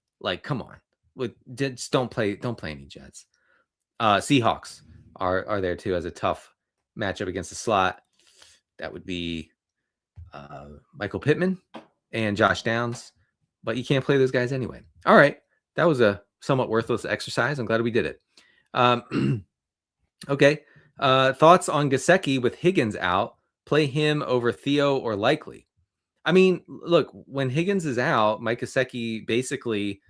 come on, just don't play any Jets. Seahawks are there too as a tough matchup against the slot. That would be Michael Pittman and Josh Downs, but you can't play those guys anyway. All right, that was a somewhat worthless exercise. I'm glad we did it. Okay, thoughts on Gesicki with Higgins out? Play him over Theo or Likely? I mean, look, when Higgins is out, Mike Gesicki basically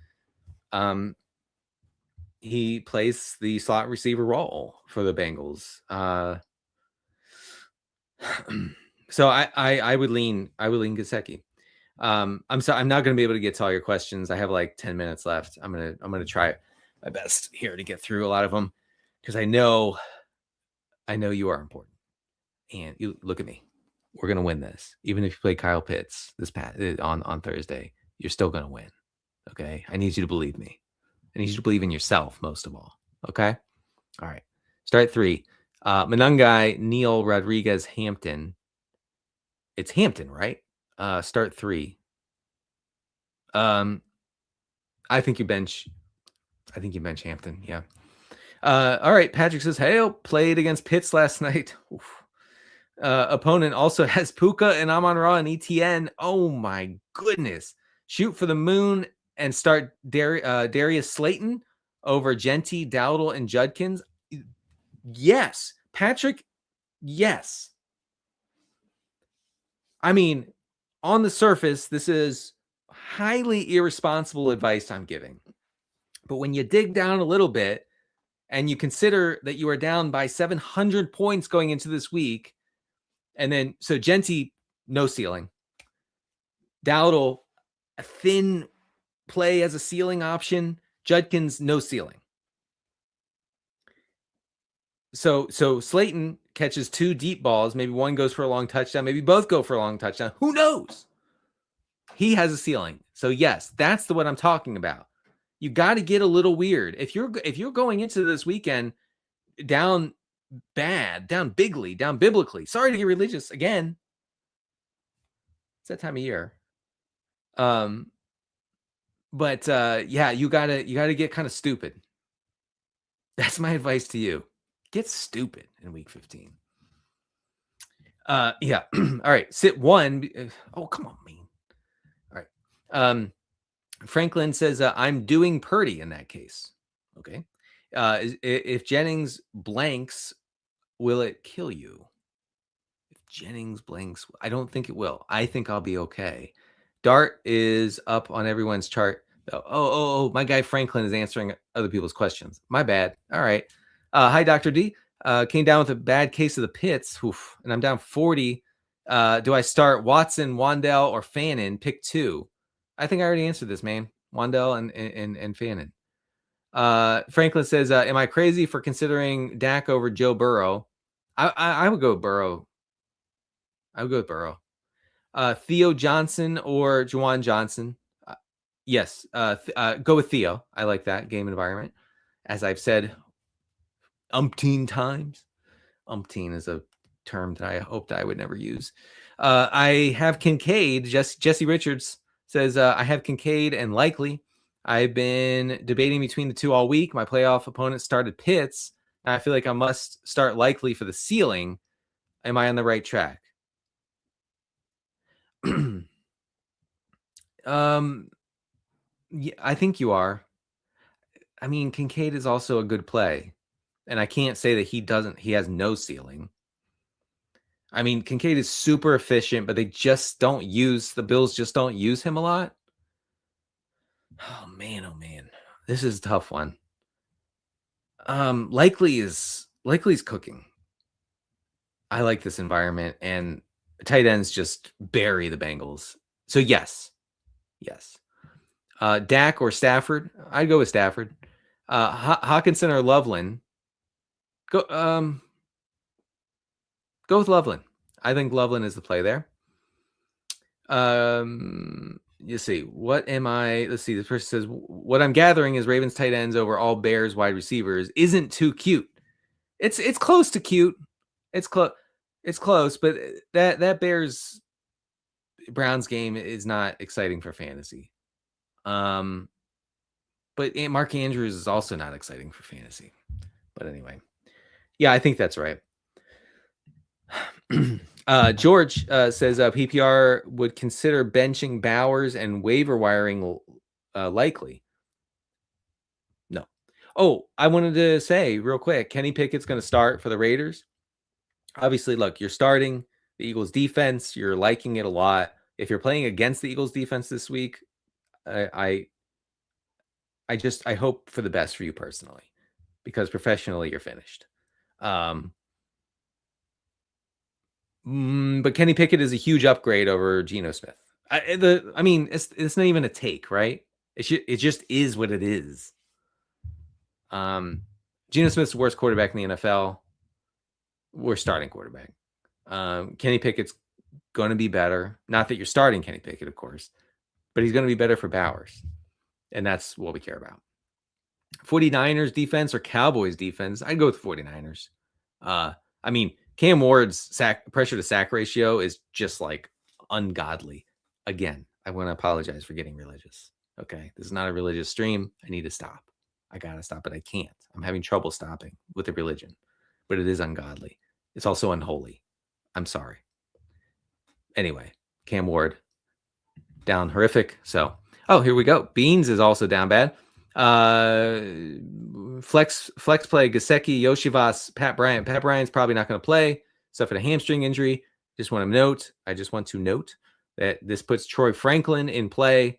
he plays the slot receiver role for the Bengals. So I would lean Gesicki. I'm sorry, I'm not going to be able to get to all your questions. I have like 10 minutes left. I'm gonna try my best here to get through a lot of them because I know you are important. And you look at me. We're gonna win this. Even if you play Kyle Pitts on Thursday, you're still gonna win. Okay. I need you to believe me. I need you to believe in yourself most of all. Okay. All right. Start 3. Manungai, Neil, Rodriguez, Hampton. It's Hampton, right? Start 3. I think you bench Hampton. Yeah. All right. Patrick says, "Hey, played against Pitts last night." Oof. Opponent also has Puka and Amon-Ra and ETN. Oh my goodness. Shoot for the moon and start Darius Slayton over Genty, Dowdle, and Judkins. Yes. Patrick, yes. I mean, on the surface, this is highly irresponsible advice I'm giving. But when you dig down a little bit and you consider that you are down by 700 points going into this week, and then so Genty, no ceiling. Dowdle, a thin play as a ceiling option. Judkins, no ceiling. So Slayton catches 2 deep balls. Maybe one goes for a long touchdown. Maybe both go for a long touchdown. Who knows? He has a ceiling. So yes, that's what I'm talking about. You got to get a little weird. If you're going into this weekend down bad, down bigly, down biblically. Sorry to get religious again. It's that time of year. But yeah, you gotta get kind of stupid. That's my advice to you. Get stupid in week 15. Yeah. All right. Sit 1. Oh, come on, man. All right. Franklin says, I'm doing Purdy in that case. Okay. If Jennings blanks, will it kill you? If Jennings blanks, I don't think it will. I think I'll be okay. Dart is up on everyone's chart. Oh, my guy Franklin is answering other people's questions. My bad. All right. Hi, Dr. D. Came down with a bad case of the pits. Oof, and I'm down 40. Do I start Watson, Wandell, or Fannin? Pick 2. I think I already answered this, man. Wandell and Fannin. Franklin says, am I crazy for considering Dak over Joe Burrow? I would go Burrow. I would go with Burrow. Theo Johnson or Juwan Johnson? Yes. Go with Theo. I like that game environment. As I've said umpteen times. Umpteen is a term that I hoped I would never use. I have Kincaid. Jesse Richards says, I have Kincaid and Likely. I've been debating between the 2 all week. My playoff opponent started Pitts. And I feel like I must start Likely for the ceiling. Am I on the right track? Yeah, I think you are. I mean, Kincaid is also a good play. And I can't say that he has no ceiling. I mean, Kincaid is super efficient, but the Bills just don't use him a lot. Oh man. This is a tough one. Likely's cooking. I like this environment, and tight ends just bury the Bengals. So yes. Dak or Stafford? I'd go with Stafford. Hawkinson or Loveland? Go with Loveland. I think Loveland is the play there. You see, what am I? Let's see. This person says, what I'm gathering is Ravens tight ends over all Bears wide receivers isn't too cute. It's close to cute. It's close, but that Bears Browns game is not exciting for fantasy. But Mark Andrews is also not exciting for fantasy. But anyway, yeah, I think that's right. George says PPR would consider benching Bowers and waiver wiring Likely. No. Oh, I wanted to say real quick, Kenny Pickett's going to start for the Raiders. Obviously, look, you're starting the Eagles defense. You're liking it a lot. If you're playing against the Eagles defense this week, I hope for the best for you personally, because professionally you're finished. But Kenny Pickett is a huge upgrade over Geno Smith. I mean, it's not even a take, right? It just is what it is. Geno Smith's the worst quarterback in the NFL. We're starting quarterback. Kenny Pickett's going to be better. Not that you're starting Kenny Pickett, of course, but he's going to be better for Bowers. And that's what we care about. 49ers defense or Cowboys defense? I'd go with 49ers. I mean, Cam Ward's pressure to sack ratio is just like ungodly. Again, I want to apologize for getting religious. Okay. This is not a religious stream. I need to stop. I got to stop, but I can't. I'm having trouble stopping with the religion, but it is ungodly. It's also unholy. I'm sorry. Anyway, Cam Ward down horrific. So, here we go. Beans is also down bad. Flex play Gesicki, Yoshivas, Pat Bryant. Pat Bryant's probably not going to play. Suffered a hamstring injury. I just want to note that this puts Troy Franklin in play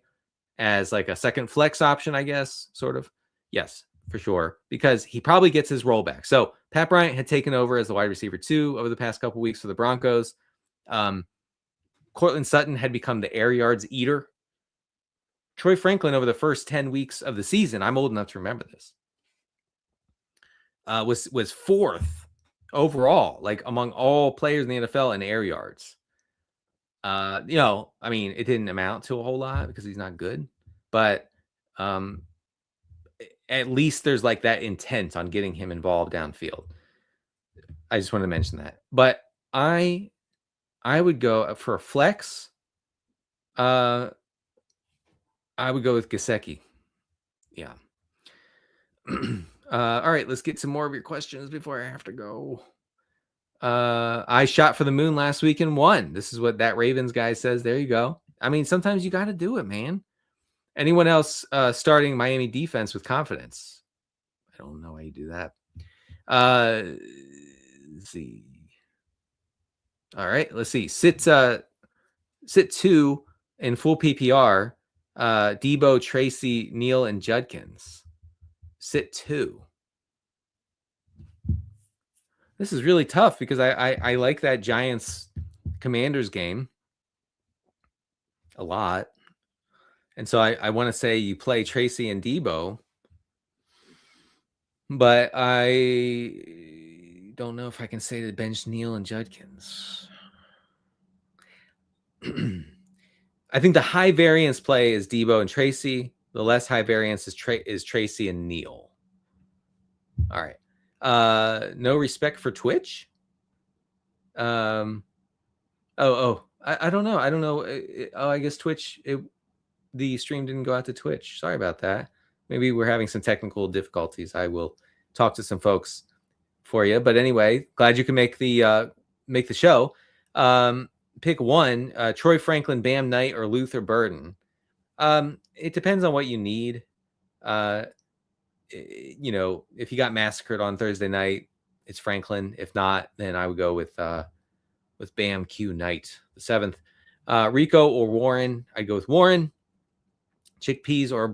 as like a second flex option, I guess, sort of. Yes, for sure, because he probably gets his role back. So Pat Bryant had taken over as the wide receiver 2 over the past couple weeks for the Broncos. Courtland Sutton had become the air yards eater. Troy Franklin, over the first 10 weeks of the season, I'm old enough to remember this, was 4th overall, like among all players in the NFL in air yards. I mean, it didn't amount to a whole lot because he's not good, but at least there's like that intent on getting him involved downfield. I just wanted to mention that. But I would go for a flex. I would go with Gesicki. Yeah. All right, let's get some more of your questions before I have to go. I shot for the moon last week and won. This is what that Ravens guy says. There you go. I mean, sometimes you got to do it, man. Anyone else starting Miami defense with confidence? I don't know how you do that. Let's see. All right, let's see. Sit 2 in full PPR. Debo, Tracy, Neal, and Judkins. Sit 2. This is really tough because I like that Giants Commanders game a lot. And so I want to say you play Tracy and Debo, but I don't know if I can say to bench Neal and Judkins. I think the high variance play is Debo and Tracy. The less high variance is Tracy and Neal. All right. No respect for Twitch. I don't know. I don't know. I guess Twitch, the stream didn't go out to Twitch. Sorry about that. Maybe we're having some technical difficulties. I will talk to some folks for you. But anyway, glad you can make the show. Pick one: Troy Franklin, Bam Knight, or Luther Burden. It depends on what you need. If you got massacred on Thursday night, it's Franklin. If not, then I would go with Bam Q Knight, the 7th. Rico or Warren, I'd go with Warren. Chickpeas or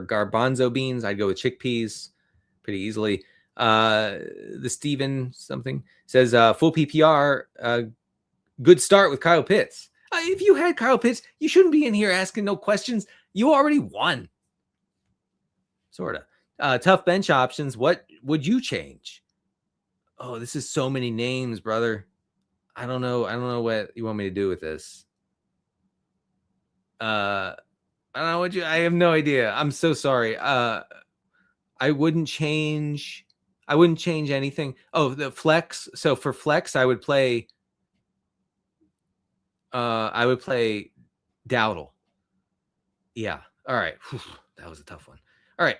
garbanzo beans, I'd go with chickpeas pretty easily. The Steven something says full PPR, good start with Kyle Pitts. If you had Kyle Pitts, you shouldn't be in here asking no questions. You already won. Sort of. Tough bench options. What would you change? Oh, this is so many names, brother. I don't know what you want me to do with this. I don't know what I have no idea. I'm so sorry. I wouldn't change anything. Oh, the flex. So for flex, I would play Dowdle. Yeah. All right. Whew, that was a tough one. All right.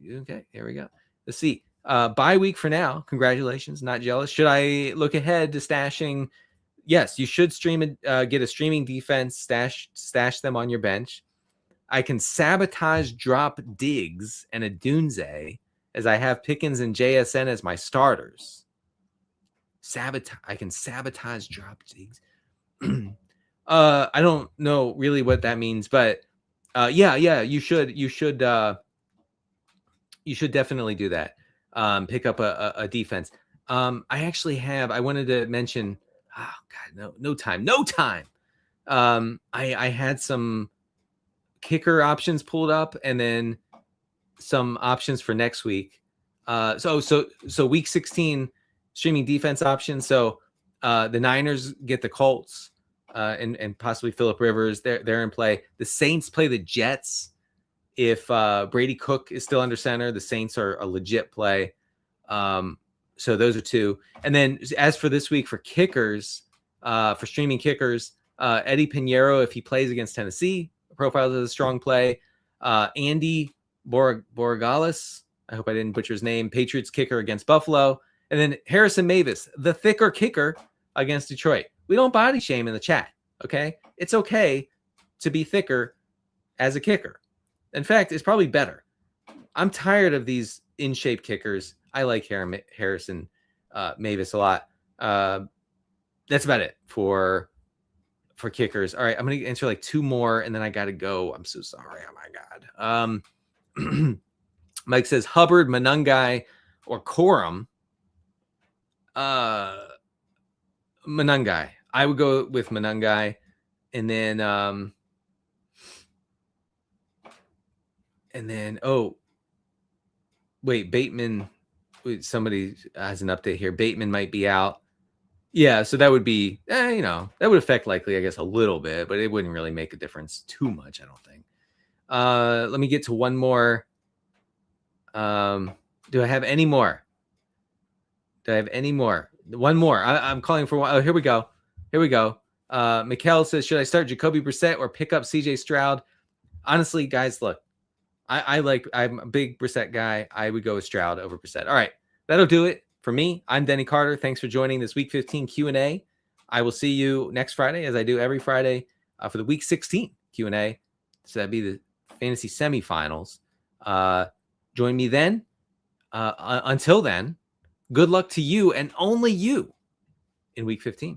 Okay, here we go. Let's see. Bye week for now. Congratulations. Not jealous. Should I look ahead to stashing? Yes, you should get a streaming defense, stash them on your bench. I can sabotage drop Diggs and a Dunze as I have Pickens and JSN as my starters. I can sabotage drop Diggs. I don't know really what that means, but yeah, you should definitely do that. Pick up a defense. I wanted to mention, oh God, no time. I had some kicker options pulled up and then some options for next week. So week 16 streaming defense options. So the Niners get the Colts and possibly Phillip Rivers. They're in play. The Saints play the Jets. If Brady Cook is still under center, the Saints are a legit play. So those are two. And then as for this week for kickers, for streaming kickers, Eddie Pinheiro, if he plays against Tennessee, profiles as a strong play. Andy Borregales, I hope I didn't butcher his name, Patriots kicker against Buffalo. And then Harrison Mavis, the thicker kicker against Detroit. We don't body shame in the chat, okay? It's okay to be thicker as a kicker. In fact, it's probably better. I'm tired of these in-shape kickers. I like Harrison Mavis a lot. That's about it for kickers. All right, I'm going to answer like two more, and then I got to go. I'm so sorry. Oh, my God. Mike says Hubbard, Manungai, or Corum. Manungai. I would go with Manungai. And then wait, Bateman. Wait, somebody has an update here. Bateman might be out. Yeah, so that would be, that would affect likely, I guess, a little bit, but it wouldn't really make a difference too much, I don't think. Let me get to one more. Do I have any more? One more. I'm calling for one. Oh, here we go. Mikkel says, should I start Jacoby Brissett or pick up CJ Stroud? Honestly, guys, look, I'm a big Brissett guy. I would go with Stroud over Brissett. All right, that'll do it for me. I'm Denny Carter. Thanks for joining this Week 15 Q&A. I will see you next Friday, as I do every Friday, for the Week 16 Q&A. So that'd be the fantasy semifinals. Join me then. Until then, good luck to you and only you in Week 15.